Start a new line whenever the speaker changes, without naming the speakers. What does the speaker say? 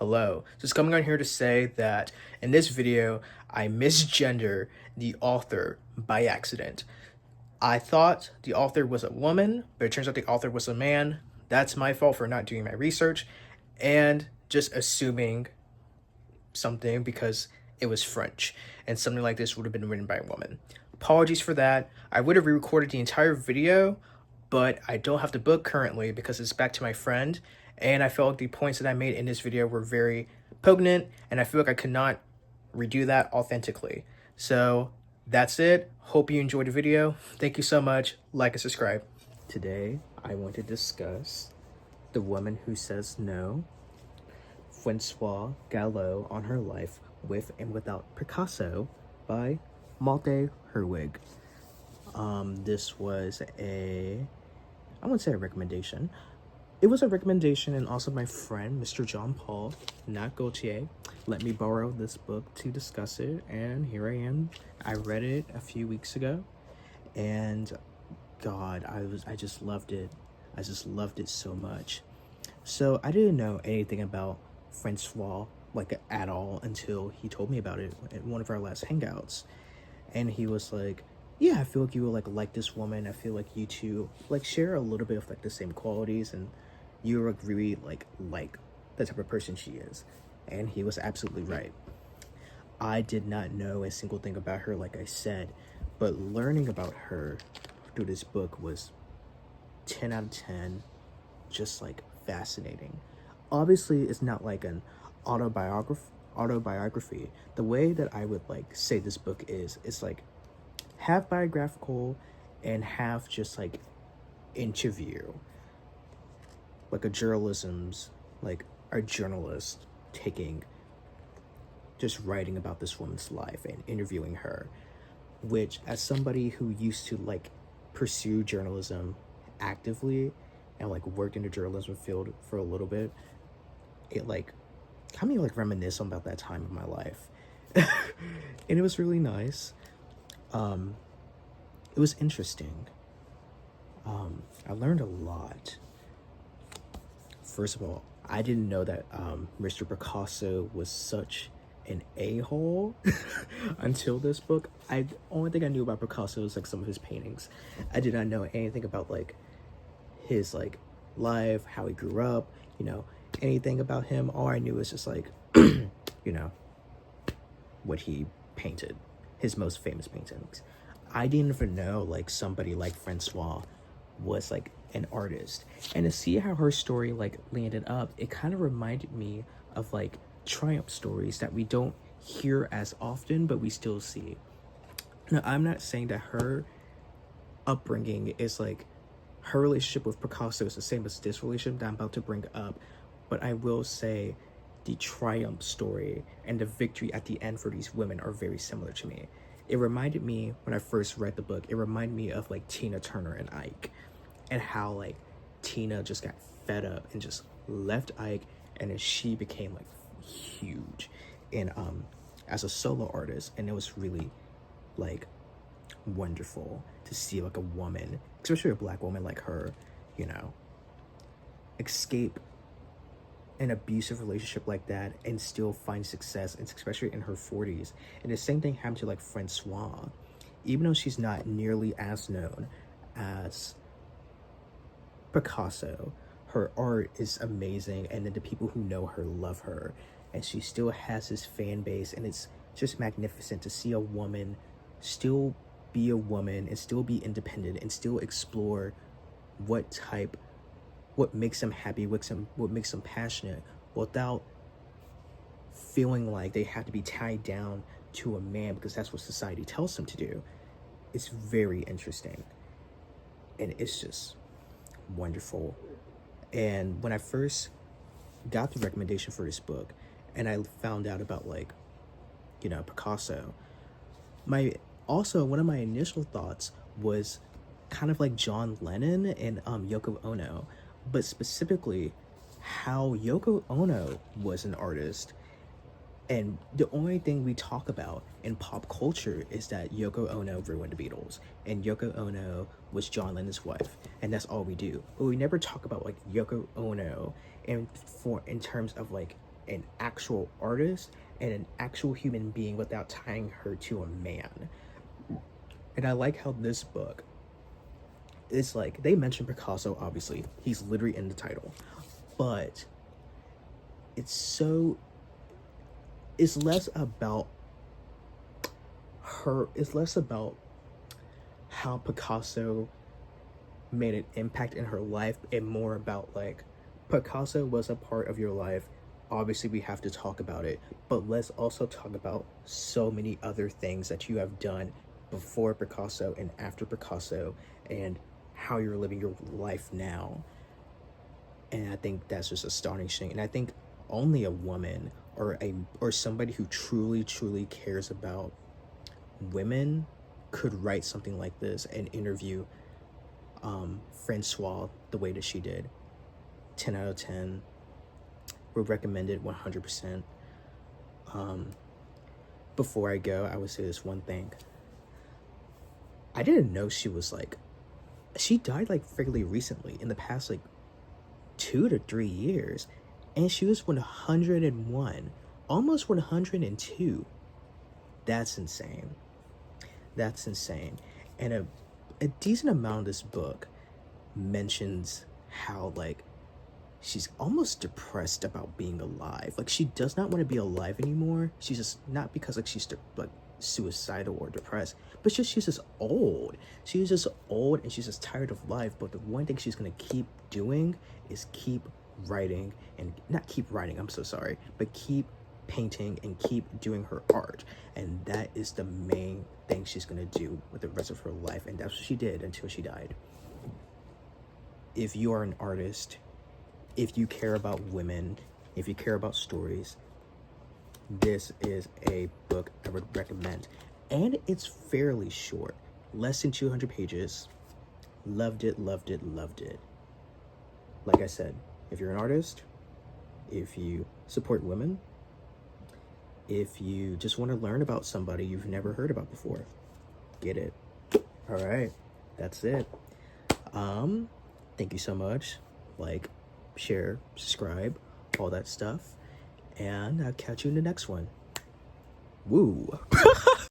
Hello. Just coming on here to say that in this video, I misgender the author by accident. I thought the author was a woman, but it turns out the author was a man. That's my fault for not doing my research and just assuming something because it was French and something like this would have been written by a woman. Apologies for that. I would have re-recorded the entire video, but I don't have the book currently because it's back to my friend, and I felt like the points that I made in this video were very poignant, and I feel like I could not redo that authentically. So that's it. Hope you enjoyed the video. Thank you so much. Like and subscribe. Today, I want to discuss The Woman Who Says No, Françoise Gilot on Her Life with and Without Picasso by Malte Herwig. This was I wouldn't say a recommendation. It was a recommendation, and also my friend, Mr. John Paul, not Gaultier, let me borrow this book to discuss it, and here I am. I read it a few weeks ago, and God, I just loved it. I just loved it so much. So I didn't know anything about Françoise, like, at all until he told me about it at one of our last hangouts. And he was like, yeah, I feel like you will like this woman. I feel like you two share a little bit of the same qualities, and you're really like the type of person she is. And he was absolutely right. I did not know a single thing about her, like I said, but learning about her through this book was 10 out of 10, just fascinating. Obviously, it's not like an autobiography. The way that I would say this book is, it's half biographical and half just interview, a journalist writing about this woman's life and interviewing her, which, as somebody who used to pursue journalism actively and worked in the journalism field for a little bit, it kind of reminisce about that time of my life. And it was really nice. It was interesting. I learned a lot. First of all, I didn't know that Mr. Picasso was such an a-hole until this book. The only thing I knew about Picasso was some of his paintings. I did not know anything about his life, how he grew up, anything about him. All I knew was just what he painted, his most famous paintings. I didn't even know somebody like Françoise was an artist, and to see how her story landed up, it kind of reminded me of triumph stories that we don't hear as often, but we still see. Now, I'm not saying that her upbringing is her relationship with Picasso is the same as this relationship that I'm about to bring up, but I will say the triumph story and the victory at the end for these women are very similar to me. It reminded me, when I first read the book, it reminded me of Tina Turner and Ike, and how Tina just got fed up and just left Ike, and then she became huge in as a solo artist. And it was really wonderful to see a woman, especially a black woman like her, escape an abusive relationship like that and still find success, and especially in her 40s. And the same thing happened to Françoise. Even though she's not nearly as known as Picasso, her art is amazing, and then the people who know her love her, and she still has this fan base, and it's just magnificent to see a woman still be a woman and still be independent and still explore what makes them happy, what makes them passionate, without feeling like they have to be tied down to a man because that's what society tells them to do. It's very interesting, and it's just wonderful. And when I first got the recommendation for this book, and I found out about Picasso, one of my initial thoughts was kind of John Lennon and Yoko Ono, but specifically how Yoko Ono was an artist. And the only thing we talk about in pop culture is that Yoko Ono ruined the Beatles, and Yoko Ono was John Lennon's wife, and that's all we do. But we never talk about Yoko Ono in terms of an actual artist and an actual human being without tying her to a man. And I like how this book, it's like, they mention Picasso, obviously. He's literally in the title. But it's less about her, it's less about how Picasso made an impact in her life, and more about like, Picasso was a part of your life. Obviously, we have to talk about it, but let's also talk about so many other things that you have done before Picasso and after Picasso, and how you're living your life now. And I think that's just astonishing. And I think only a woman or somebody who truly cares about women could write something like this and interview Françoise the way that she did. 10 out of 10. Would recommend it 100%. Before I go, I would say this one thing. I didn't know she died like fairly recently, in the past like 2 to 3 years, and she was 101, almost 102. That's insane. That's insane. And a decent amount of this book mentions how like she's almost depressed about being alive. Like, she does not want to be alive anymore. She's just, not because like she's like suicidal or depressed, but she's just old. She's just old and she's just tired of life. But the one thing she's gonna keep doing is keep writing, and not keep writing, I'm so sorry, but keep painting and keep doing her art. And that is the main thing she's gonna do with the rest of her life, and that's what she did until she died. If you are an artist, if you care about women, if you care about stories, this is a book I would recommend. And it's fairly short, less than 200 pages. Loved it, loved it, loved it. Like I said, if you're an artist, if you support women, if you just want to learn about somebody you've never heard about before, get it. All right, that's it. Thank you so much. Like, share, subscribe, all that stuff. And I'll catch you in the next one. Woo.